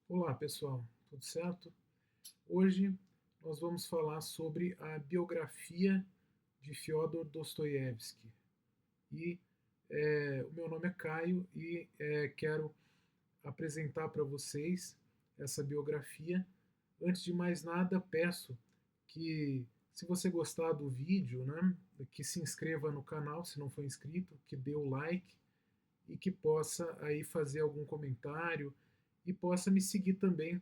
Olá pessoal, tudo certo? Hoje nós vamos falar sobre a biografia de Fyodor Dostoiévski. E o meu nome é Caio e quero apresentar para vocês essa biografia. Antes de mais nada, peço que, se você gostar do vídeo, né, que se inscreva no canal, se não for inscrito, que dê o like e que possa aí fazer algum comentário e possa me seguir também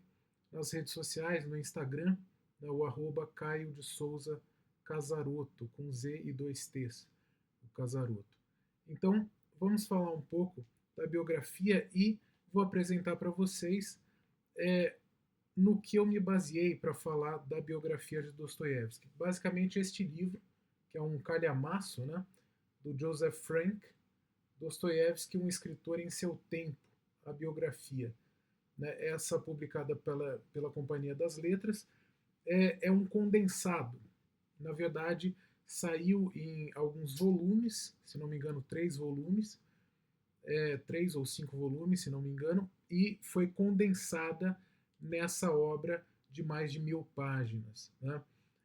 nas redes sociais, no Instagram, né, o arroba Caio de Souza Casaroto, com Z e dois T's, o Casaroto. Então, vamos falar um pouco da biografia e vou apresentar para vocês é, no que eu me baseei para falar da biografia de Dostoiévski. Basicamente, este livro, que é um calhamaço, né, do Joseph Frank, Dostoiévski, um escritor em seu tempo, a biografia, né, essa publicada pela Companhia das Letras, é um condensado. Na verdade, saiu em alguns volumes, se não me engano, 3 volumes, 3 ou 5 volumes, se não me engano, e foi condensada nessa obra de mais de 1000 páginas. Né?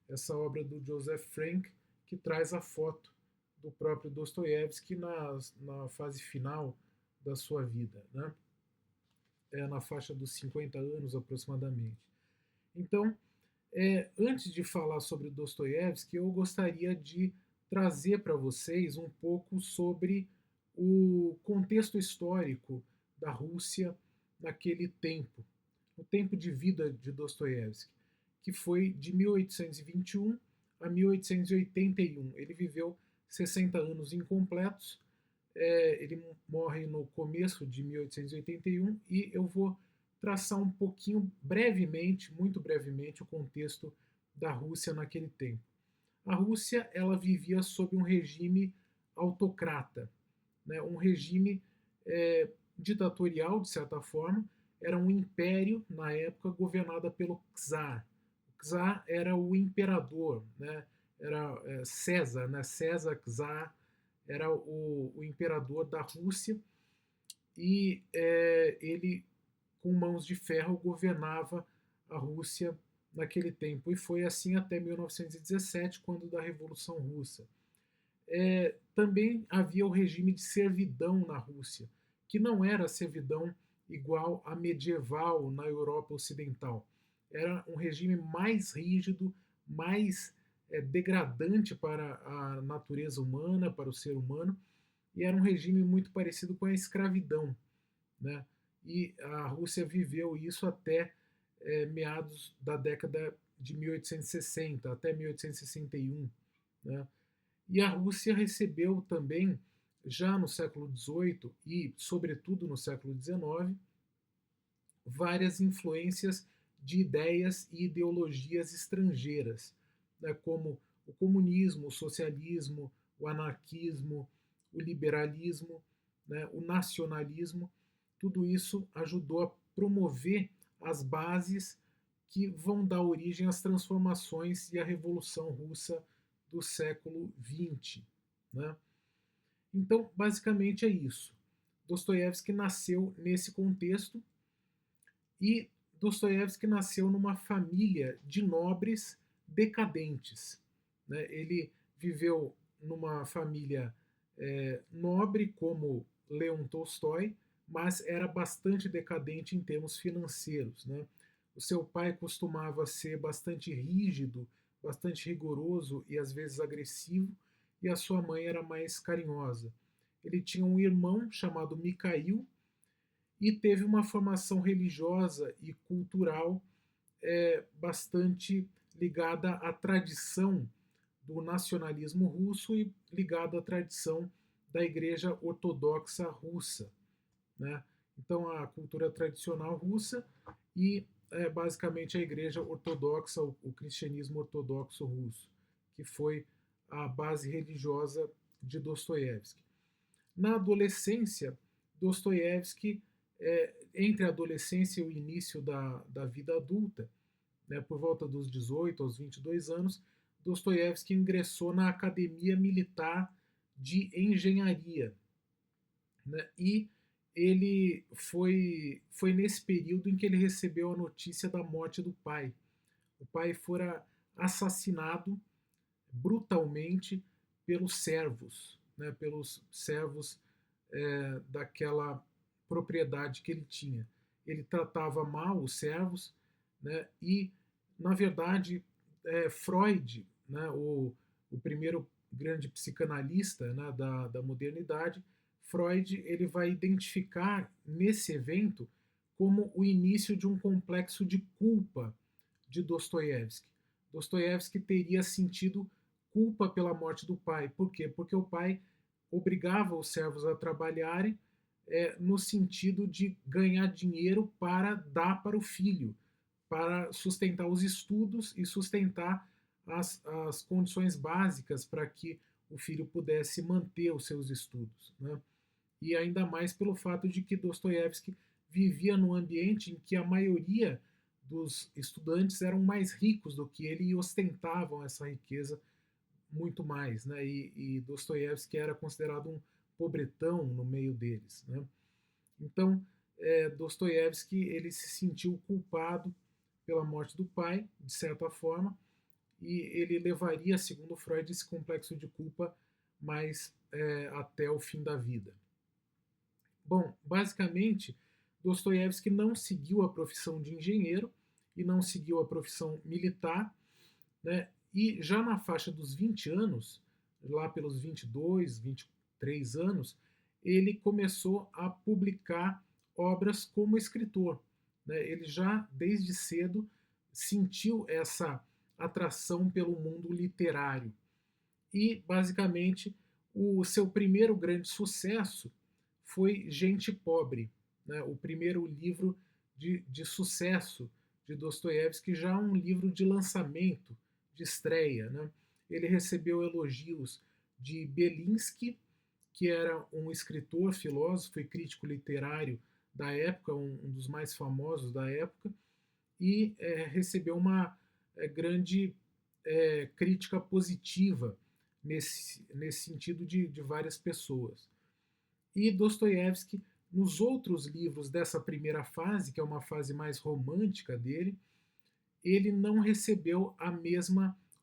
Essa obra do Joseph Frank, que traz a foto do próprio Dostoiévski na fase final da sua vida, né? Na faixa dos 50 anos aproximadamente. Então, antes de falar sobre Dostoiévski, eu gostaria de trazer para vocês um pouco sobre o contexto histórico da Rússia naquele tempo, o tempo de vida de Dostoiévski, que foi de 1821 a 1881. Ele viveu 60 anos incompletos. Ele morre no começo de 1881 e eu vou traçar um pouquinho, brevemente, muito brevemente, o contexto da Rússia naquele tempo. A Rússia ela vivia sob um regime autocrata, né? Um regime ditatorial, de certa forma. Era um império, na época, governado pelo czar. O czar era o imperador, né? Era César, né? César czar era o imperador da Rússia e ele, com mãos de ferro, governava a Rússia naquele tempo. E foi assim até 1917, quando da Revolução Russa. Também havia o regime de servidão na Rússia, que não era servidão igual à medieval na Europa Ocidental. Era um regime mais rígido, mais degradante para a natureza humana, para o ser humano, e era um regime muito parecido com a escravidão, né? E a Rússia viveu isso até meados da década de 1860, até 1861, né? E a Rússia recebeu também, já no século XVIII e, sobretudo, no século XIX, várias influências de ideias e ideologias estrangeiras, né, como o comunismo, o socialismo, o anarquismo, o liberalismo, né, o nacionalismo. Tudo isso ajudou a promover as bases que vão dar origem às transformações e à Revolução Russa do século XX. Né? Então, basicamente é isso. Dostoiévski nasceu nesse contexto e Dostoiévski nasceu numa família de nobres decadentes. Né? Ele viveu numa família nobre como Leon Tolstói, mas era bastante decadente em termos financeiros. Né? O seu pai costumava ser bastante rígido, bastante rigoroso e às vezes agressivo, e a sua mãe era mais carinhosa. Ele tinha um irmão chamado Mikhail e teve uma formação religiosa e cultural bastante ligada à tradição do nacionalismo russo e ligada à tradição da Igreja Ortodoxa Russa. Né? Então, a cultura tradicional russa e basicamente a Igreja Ortodoxa, o cristianismo ortodoxo russo, que foi a base religiosa de Dostoiévski. Na adolescência, Dostoiévski, entre a adolescência e o início da vida adulta, né, por volta dos 18 aos 22 anos, Dostoiévski ingressou na Academia Militar de Engenharia. Né, e ele foi nesse período em que ele recebeu a notícia da morte do pai. O pai fora assassinado brutalmente pelos servos, né, pelos servos daquela propriedade que ele tinha. Ele tratava mal os servos, né, e, na verdade, Freud, né, o primeiro grande psicanalista, né, da modernidade, Freud ele vai identificar nesse evento como o início de um complexo de culpa de Dostoiévski. Dostoiévski teria sentido culpa pela morte do pai. Por quê? Porque o pai obrigava os servos a trabalharem no sentido de ganhar dinheiro para dar para o filho, para sustentar os estudos e sustentar as condições básicas para que o filho pudesse manter os seus estudos, né? E ainda mais pelo fato de que Dostoiévski vivia num ambiente em que a maioria dos estudantes eram mais ricos do que ele e ostentavam essa riqueza muito mais, né? E Dostoiévski era considerado um pobretão no meio deles, né? Então, Dostoiévski ele se sentiu culpado pela morte do pai, de certa forma, e ele levaria, segundo Freud, esse complexo de culpa mais até o fim da vida. Bom, basicamente, Dostoiévski não seguiu a profissão de engenheiro e não seguiu a profissão militar, né? E já na faixa dos 20 anos, lá pelos 22, 23 anos, ele começou a publicar obras como escritor, né? Ele já desde cedo sentiu essa atração pelo mundo literário. E, basicamente, o seu primeiro grande sucesso foi Gente Pobre, né? O primeiro livro de sucesso de Dostoiévski, já um livro de lançamento, de estreia, né? Ele recebeu elogios de Belinsky, que era um escritor, filósofo e crítico literário da época, um dos mais famosos da época, e recebeu uma grande crítica positiva nesse sentido de várias pessoas. E Dostoiévski, nos outros livros dessa primeira fase, que é uma fase mais romântica dele, ele não recebeu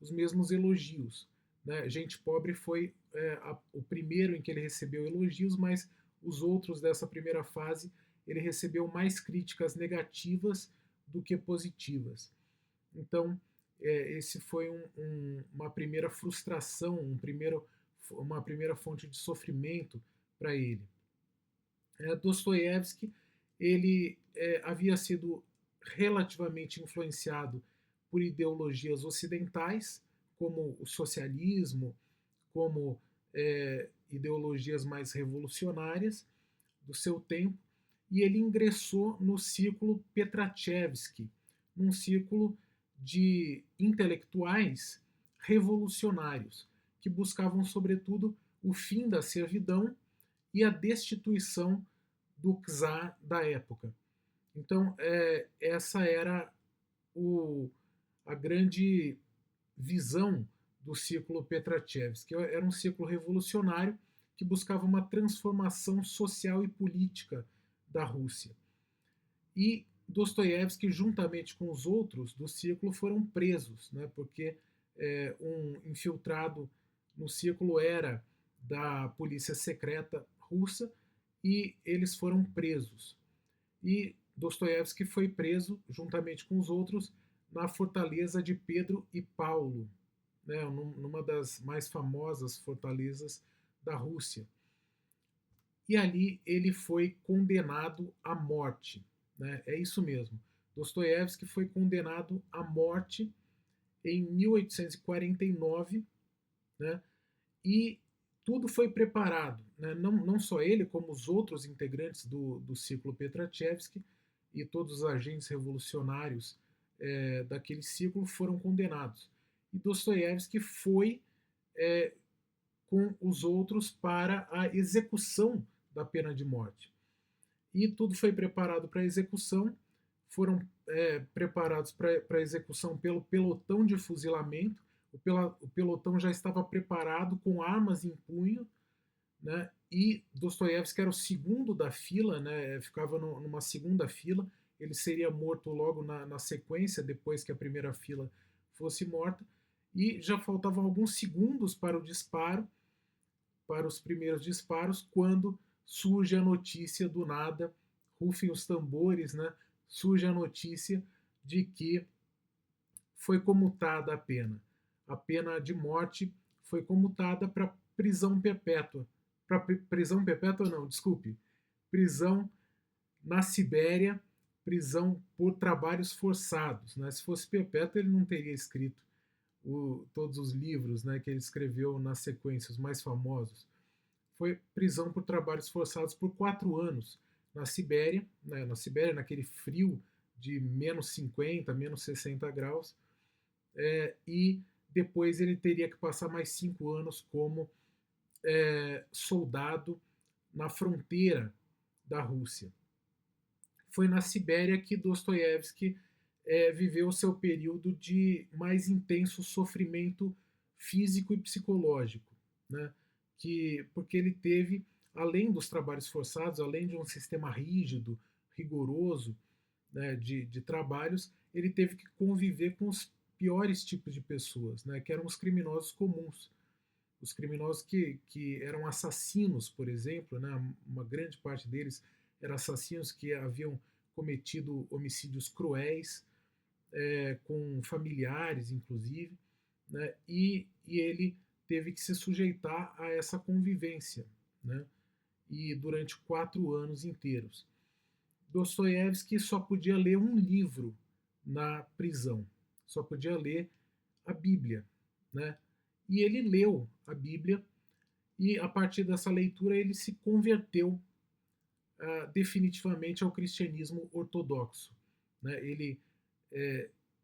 os mesmos elogios, né? Gente Pobre foi o primeiro em que ele recebeu elogios, mas os outros dessa primeira fase ele recebeu mais críticas negativas do que positivas. Então, esse foi uma primeira frustração, uma primeira fonte de sofrimento para ele. Dostoiévski ele havia sido relativamente influenciado por ideologias ocidentais, como o socialismo, como ideologias mais revolucionárias do seu tempo, e ele ingressou no círculo Petrachevski, num círculo de intelectuais revolucionários, que buscavam, sobretudo, o fim da servidão e a destituição do czar da época. Então, essa era a grande visão do círculo Petrachevski. Era um círculo revolucionário que buscava uma transformação social e política da Rússia. E Dostoiévski, juntamente com os outros do círculo, foram presos, né, porque um infiltrado no círculo era da polícia secreta russa e eles foram presos. E Dostoiévski foi preso, juntamente com os outros, na fortaleza de Pedro e Paulo, né, numa das mais famosas fortalezas da Rússia. E ali ele foi condenado à morte. Né? É isso mesmo. Dostoiévski foi condenado à morte em 1849, né? E tudo foi preparado, né? Não só ele, como os outros integrantes do círculo Petrachevski e todos os agentes revolucionários daquele círculo foram condenados. E Dostoiévski foi com os outros para a execução da pena de morte. E tudo foi preparado para a execução, foram preparados para a execução pelo pelotão de fuzilamento. O pelotão já estava preparado com armas em punho, né? E Dostoiévski era o segundo da fila, né? Ficava numa segunda fila. Ele seria morto logo na sequência, depois que a primeira fila fosse morta. E já faltavam alguns segundos para o disparo, para os primeiros disparos, quando surge a notícia do nada, rufem os tambores, né? Surge a notícia de que foi comutada a pena. A pena de morte foi comutada para prisão perpétua. Para prisão perpétua, não, desculpe. Prisão na Sibéria, prisão por trabalhos forçados. Né? Se fosse perpétua, ele não teria escrito todos os livros, né, que ele escreveu na sequência, os mais famosos. Foi prisão por trabalhos forçados por 4 anos na Sibéria, né, naquele frio de -50, -60 graus, e depois ele teria que passar mais 5 anos como soldado na fronteira da Rússia. Foi na Sibéria que Dostoiévski viveu o seu período de mais intenso sofrimento físico e psicológico, né? Porque ele teve, além dos trabalhos forçados, além de um sistema rígido, rigoroso, né, de trabalhos, ele teve que conviver com os piores tipos de pessoas, né, que eram os criminosos comuns. Os criminosos que eram assassinos, por exemplo, né, uma grande parte deles eram assassinos que haviam cometido homicídios cruéis, com familiares, inclusive, né, e ele teve que se sujeitar a essa convivência, né, e durante 4 anos inteiros. Dostoiévski só podia ler um livro na prisão, só podia ler a Bíblia, né? E ele leu a Bíblia e a partir dessa leitura ele se converteu definitivamente ao cristianismo ortodoxo, né? Ele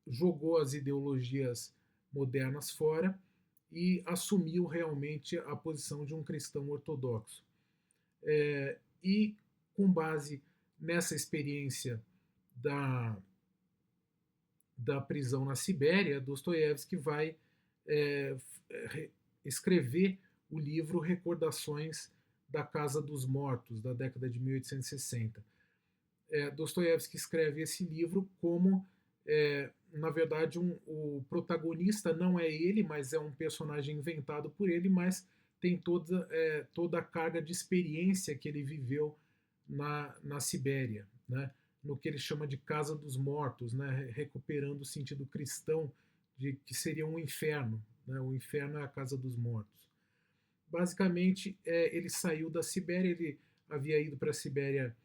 jogou as ideologias modernas fora e assumiu realmente a posição de um cristão ortodoxo. E com base nessa experiência da prisão na Sibéria, Dostoiévski vai escrever o livro Recordações da Casa dos Mortos, da década de 1860. Dostoiévski escreve esse livro como, na verdade, o protagonista não é ele, mas é um personagem inventado por ele, mas tem toda a carga de experiência que ele viveu na Sibéria, né? No que ele chama de Casa dos Mortos, né? Recuperando o sentido cristão de que seria um inferno. Né? O inferno é a Casa dos Mortos. Basicamente, ele saiu da Sibéria, ele havia ido para a Sibéria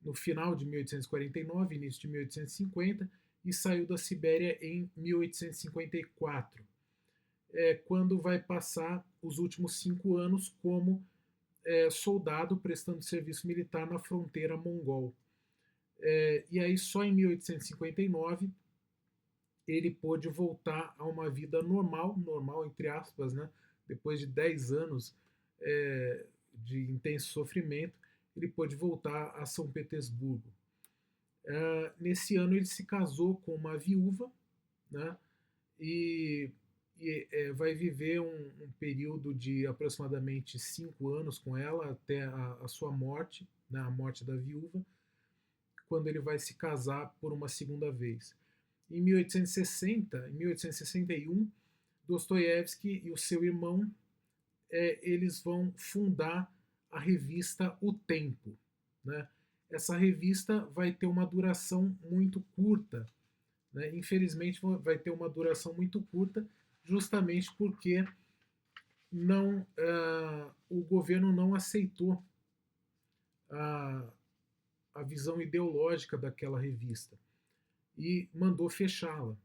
no final de 1849, início de 1850, e saiu da Sibéria em 1854, quando vai passar os últimos 5 anos como soldado prestando serviço militar na fronteira mongol. E aí só em 1859 ele pôde voltar a uma vida normal, normal entre aspas, né? Depois de 10 anos de intenso sofrimento, ele pôde voltar a São Petersburgo. Nesse ano ele se casou com uma viúva, né? E vai viver um período de aproximadamente 5 anos com ela até a sua morte, né? A morte da viúva, quando ele vai se casar por uma segunda vez. Em 1860, em 1861, Dostoiévski e o seu irmão eles vão fundar a revista O Tempo, né? Essa revista vai ter uma duração muito curta, né? Infelizmente vai ter uma duração muito curta, justamente porque o governo não aceitou a visão ideológica daquela revista e mandou fechá-la,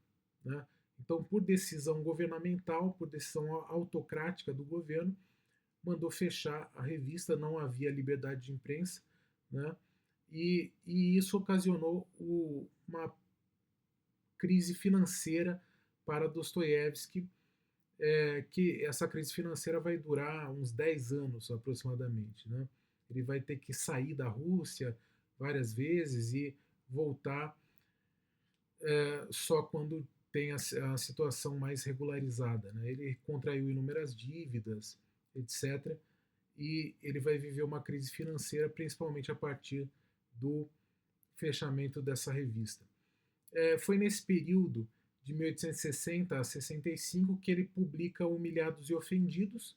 né? Então, por decisão governamental, por decisão autocrática do governo, mandou fechar a revista, não havia liberdade de imprensa, né? E isso ocasionou uma crise financeira para Dostoiévski, que essa crise financeira vai durar uns 10 anos aproximadamente, né? Ele vai ter que sair da Rússia várias vezes e voltar só quando tem a situação mais regularizada, né? Ele contraiu inúmeras dívidas, etc. e ele vai viver uma crise financeira, principalmente a partir do fechamento dessa revista. Foi nesse período, de 1860 a 65, que ele publica Humilhados e Ofendidos,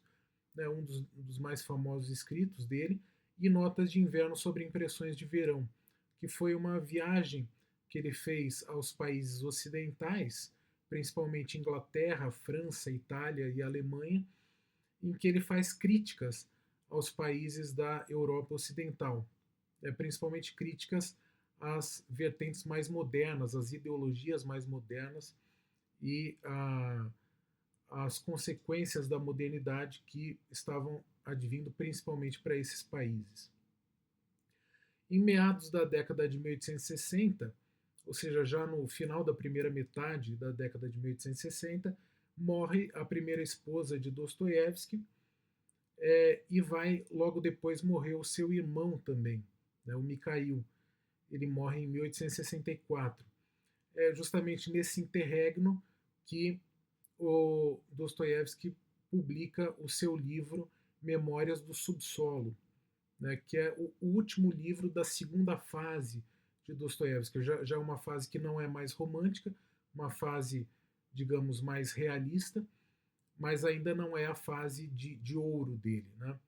né, um dos mais famosos escritos dele, e Notas de Inverno sobre Impressões de Verão, que foi uma viagem que ele fez aos países ocidentais, principalmente Inglaterra, França, Itália e Alemanha, em que ele faz críticas aos países da Europa Ocidental, principalmente críticas às vertentes mais modernas, às ideologias mais modernas e as consequências da modernidade que estavam advindo principalmente para esses países. Em meados da década de 1860, ou seja, já no final da primeira metade da década de 1860, morre a primeira esposa de Dostoiévski, e vai logo depois morrer o seu irmão também, né, o Mikhail. Ele morre em 1864. É justamente nesse interregno que o Dostoiévski publica o seu livro Memórias do Subsolo, né, que é o último livro da segunda fase de Dostoiévski. Já é uma fase que não é mais romântica, uma fase, digamos, mais realista, mas ainda não é a fase de ouro dele. Né?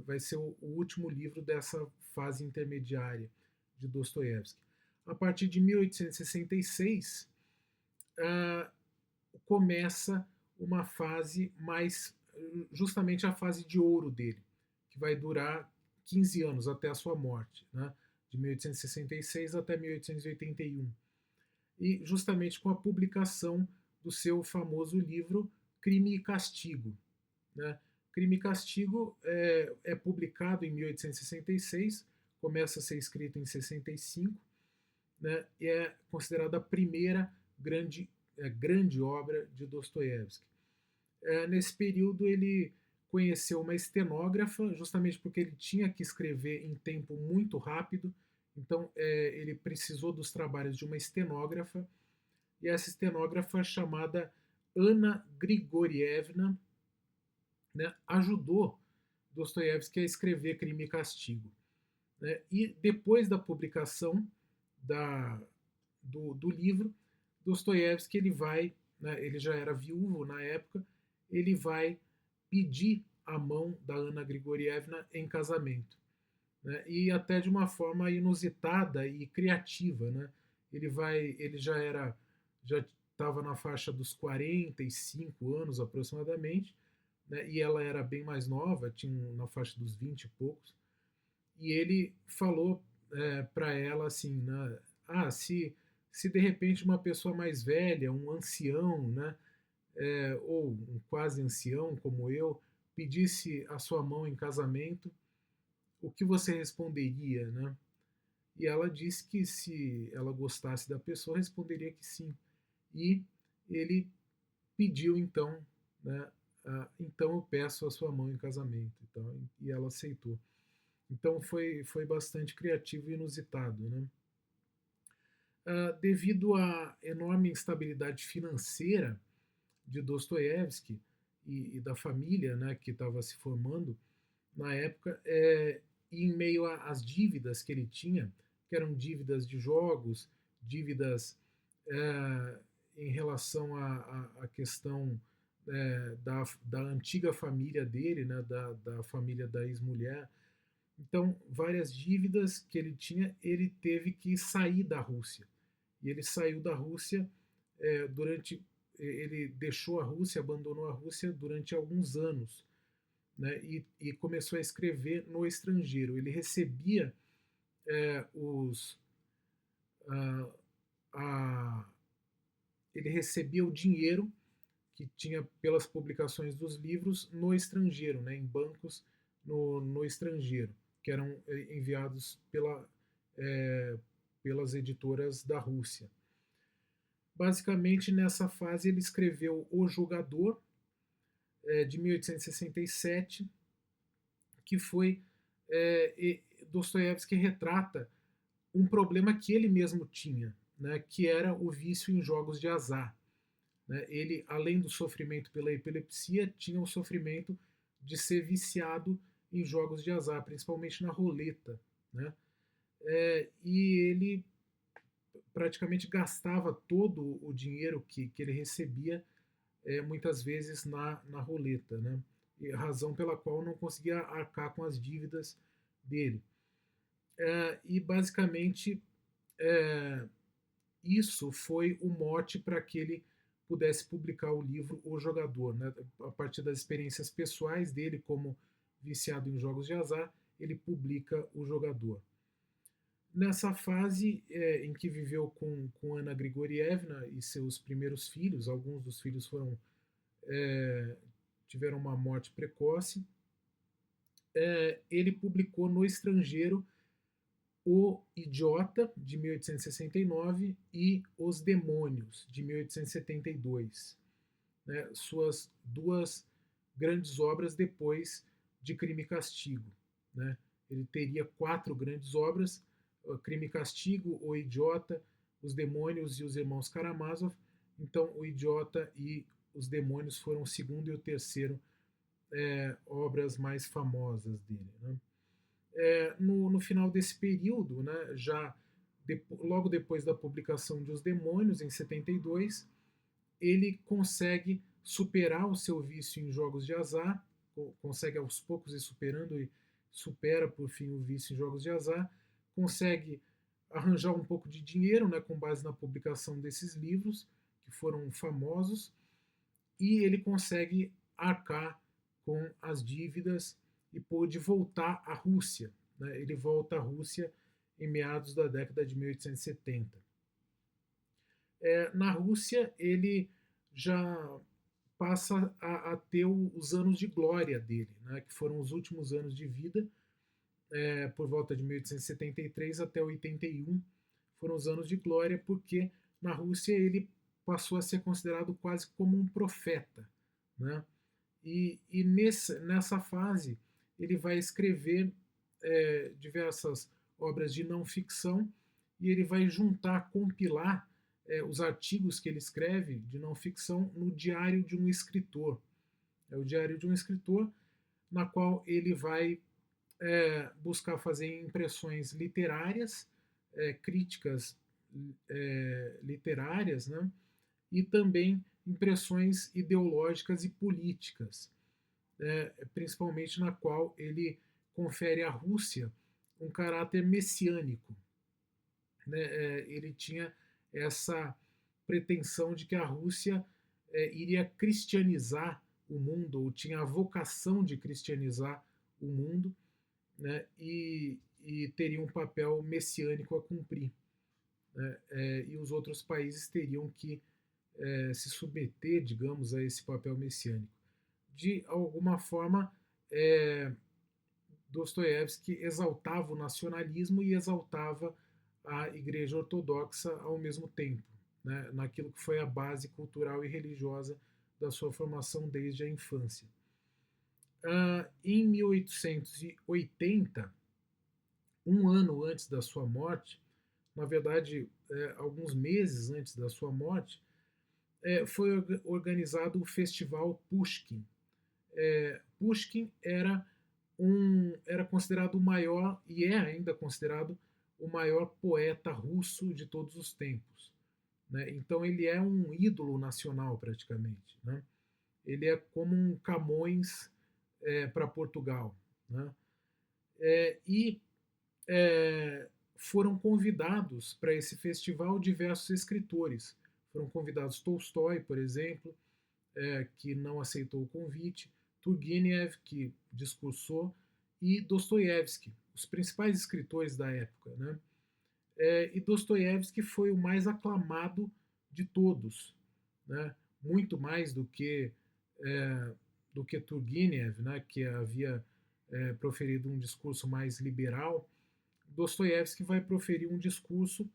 Vai ser o último livro dessa fase intermediária de Dostoiévski. A partir de 1866, começa uma fase mais, justamente a fase de ouro dele, que vai durar 15 anos até a sua morte, né? De 1866 até 1881. E justamente com a publicação do seu famoso livro Crime e Castigo. Né? Crime e Castigo é publicado em 1866, começa a ser escrito em 65, né? E é considerada a primeira grande obra de Dostoiévski. Nesse período ele conheceu uma estenógrafa, justamente porque ele tinha que escrever em tempo muito rápido, então ele precisou dos trabalhos de uma estenógrafa, e essa estenógrafa, chamada Anna Grigorievna, né, ajudou Dostoiévski a escrever Crime e Castigo. Né? E depois da publicação do livro, Dostoiévski ele vai, né, ele já era viúvo na época, ele vai pedir a mão da Anna Grigorievna em casamento, né, e até de uma forma inusitada e criativa, né? Ele já estava na faixa dos 45 anos aproximadamente, né, e ela era bem mais nova, tinha na faixa dos 20 e poucos, e ele falou para ela assim, né, se de repente uma pessoa mais velha, um ancião, né, ou um quase ancião como eu, pedisse a sua mão em casamento, o que você responderia, né? E ela disse que se ela gostasse da pessoa, responderia que sim. E ele pediu então, né, então eu peço a sua mão em casamento, então, e ela aceitou. Então foi bastante criativo e inusitado, né? Devido à enorme instabilidade financeira de Dostoiévski e da família, né, que estava se formando na época, e em meio às dívidas que ele tinha, que eram dívidas de jogos, dívidas em relação à questão da antiga família dele, né, da família da ex-mulher. Então, várias dívidas que ele tinha, ele teve que sair da Rússia. E ele saiu da Rússia ele deixou a Rússia, abandonou a Rússia durante alguns anos, né, e começou a escrever no estrangeiro. Ele recebia ele recebia o dinheiro que tinha pelas publicações dos livros no estrangeiro, né, em bancos no estrangeiro, que eram enviados pelas editoras da Rússia. Basicamente, nessa fase, ele escreveu O Jogador, de 1867, que foi Dostoiévski retrata um problema que ele mesmo tinha, né, que era o vício em jogos de azar. Né? Ele, além do sofrimento pela epilepsia, tinha o sofrimento de ser viciado em jogos de azar, principalmente na roleta, né? E ele praticamente gastava todo o dinheiro que ele recebia, muitas vezes na roleta, né? E razão pela qual não conseguia arcar com as dívidas dele. E basicamente é, isso foi o mote para que ele pudesse publicar o livro O Jogador, né? A partir das experiências pessoais dele como viciado em jogos de azar, ele publica O Jogador. Nessa fase em que viveu com Ana Grigorievna e seus primeiros filhos, alguns dos filhos tiveram uma morte precoce, ele publicou no estrangeiro O Idiota, de 1869, e Os Demônios, de 1872, né, suas duas grandes obras depois de Crime e Castigo. Né? Ele teria 4 grandes obras: Crime e Castigo, O Idiota, Os Demônios e Os Irmãos Karamazov. Então, O Idiota e Os Demônios foram o segundo e o terceiro obras mais famosas dele. Né? No final desse período, né, logo depois da publicação de Os Demônios, em 72, ele consegue superar o seu vício em jogos de azar, consegue aos poucos ir superando e supera por fim o vício em jogos de azar, consegue arranjar um pouco de dinheiro, né, com base na publicação desses livros que foram famosos, e ele consegue arcar com as dívidas e pôde voltar à Rússia. Né? Ele volta à Rússia em meados da década de 1870. Na Rússia, ele já passa a ter os anos de glória dele, né? Que foram os últimos anos de vida, por volta de 1873 até 81, foram os anos de glória, porque na Rússia ele passou a ser considerado quase como um profeta. Né? E nessa fase ele vai escrever diversas obras de não ficção, e ele vai juntar, compilar os artigos que ele escreve de não ficção no Diário de um Escritor. É o Diário de um Escritor, na qual ele vai buscar fazer impressões literárias, críticas literárias, né? E também impressões ideológicas e políticas, principalmente na qual ele confere à Rússia um caráter messiânico. Né? Ele tinha essa pretensão de que a Rússia iria cristianizar o mundo, ou tinha a vocação de cristianizar o mundo, né? E teria um papel messiânico a cumprir. Né? E os outros países teriam que se submeter, digamos, a esse papel messiânico. De alguma forma, Dostoiévski exaltava o nacionalismo e exaltava a Igreja Ortodoxa ao mesmo tempo, né, naquilo que foi a base cultural e religiosa da sua formação desde a infância. Em 1880, um ano antes da sua morte, na verdade, alguns meses antes da sua morte, foi organizado o Festival Pushkin. Pushkin era considerado o maior, e é ainda considerado o maior poeta russo de todos os tempos. Né? Então ele é um ídolo nacional praticamente. Né? Ele é como um Camões para Portugal. Né? E foram convidados para esse festival diversos escritores. Foram convidados Tolstói, por exemplo, que não aceitou o convite, Turgenev, que discursou, e Dostoiévski, os principais escritores da época. Né? E Dostoiévski foi o mais aclamado de todos, né? Muito mais do que Turgenev, né? Que havia proferido um discurso mais liberal. Dostoiévski vai proferir um discurso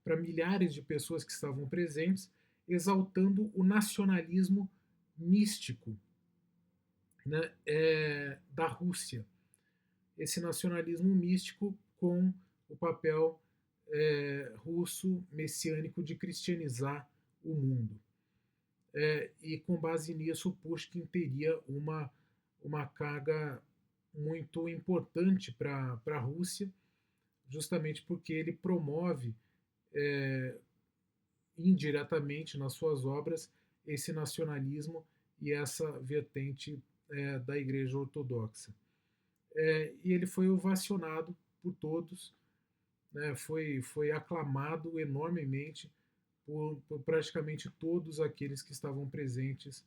para milhares de pessoas que estavam presentes, exaltando o nacionalismo místico, né, da Rússia. Esse nacionalismo místico com o papel russo messiânico de cristianizar o mundo. E com base nisso, Pushkin teria uma carga muito importante para a Rússia, justamente porque ele promove indiretamente nas suas obras esse nacionalismo e essa vertente da Igreja Ortodoxa. E ele foi ovacionado por todos, né, foi aclamado enormemente por praticamente todos aqueles que estavam presentes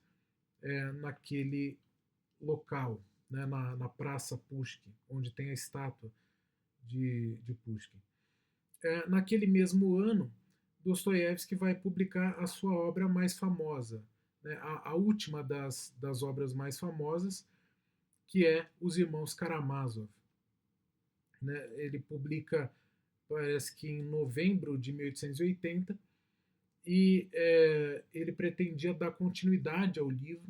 naquele local, né, na Praça Pushkin, onde tem a estátua de Pushkin. Naquele mesmo ano, Dostoiévski vai publicar a sua obra mais famosa, né, a última das obras mais famosas, que é Os Irmãos Karamazov. Né? Ele publica, parece que em novembro de 1880, e ele pretendia dar continuidade ao livro,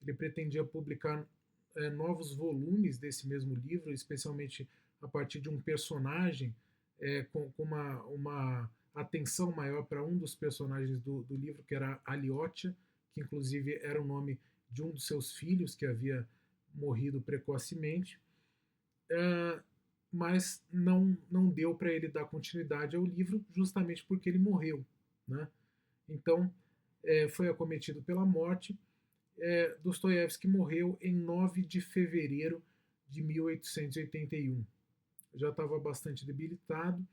ele pretendia publicar novos volumes desse mesmo livro, especialmente a partir de um personagem com uma atenção maior para um dos personagens do livro, que era Aliotia, que inclusive era o nome de um dos seus filhos que havia morrido precocemente, mas não deu para ele dar continuidade ao livro, justamente porque ele morreu, né? Então, foi acometido pela morte. Dostoiévski morreu em 9 de fevereiro de 1881. Já estava bastante debilitado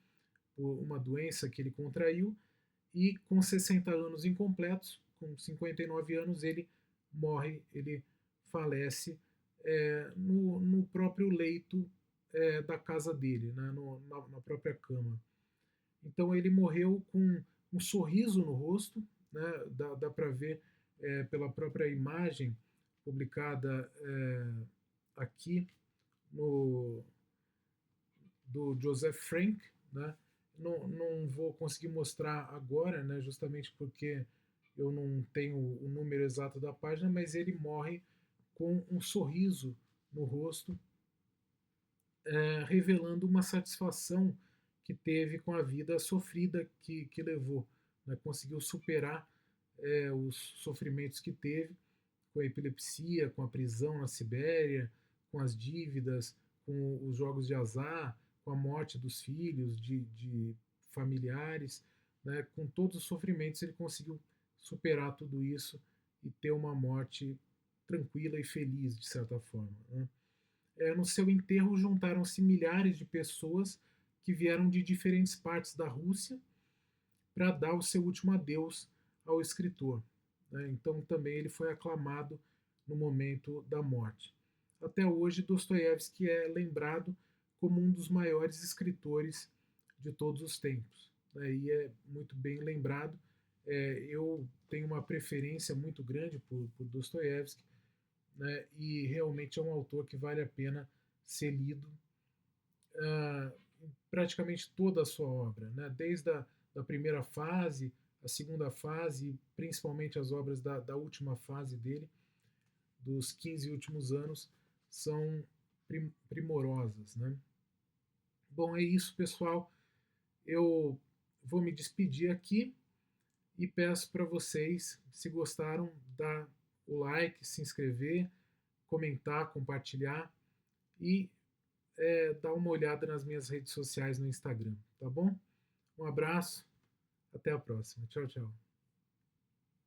por uma doença que ele contraiu, e com 60 anos incompletos, com 59 anos, ele morre, ele falece no próprio leito da casa dele, né, na própria cama. Então ele morreu com um sorriso no rosto, né, dá para ver pela própria imagem publicada aqui do Joseph Frank, né? Não vou conseguir mostrar agora, né, justamente porque eu não tenho o número exato da página, mas ele morre com um sorriso no rosto, revelando uma satisfação que teve com a vida sofrida que levou. Né? Conseguiu superar os sofrimentos que teve com a epilepsia, com a prisão na Sibéria, com as dívidas, com os jogos de azar, com a morte dos filhos, de familiares, né? Com todos os sofrimentos ele conseguiu superar tudo isso e ter uma morte tranquila e feliz, de certa forma. Né? No seu enterro juntaram-se milhares de pessoas que vieram de diferentes partes da Rússia para dar o seu último adeus ao escritor. Né? Então também ele foi aclamado no momento da morte. Até hoje, Dostoiévski é lembrado como um dos maiores escritores de todos os tempos. Né? E é muito bem lembrado. Eu tenho uma preferência muito grande por Dostoiévski, né? E realmente é um autor que vale a pena ser lido, praticamente toda a sua obra, né? Desde da primeira fase, a segunda fase, principalmente as obras da última fase dele, dos 15 últimos anos, são primorosas. Né? Bom, é isso, pessoal. Eu vou me despedir aqui e peço para vocês, se gostaram, dar o like, se inscrever, comentar, compartilhar e dar uma olhada nas minhas redes sociais no Instagram, tá bom? Um abraço, até a próxima. Tchau, tchau.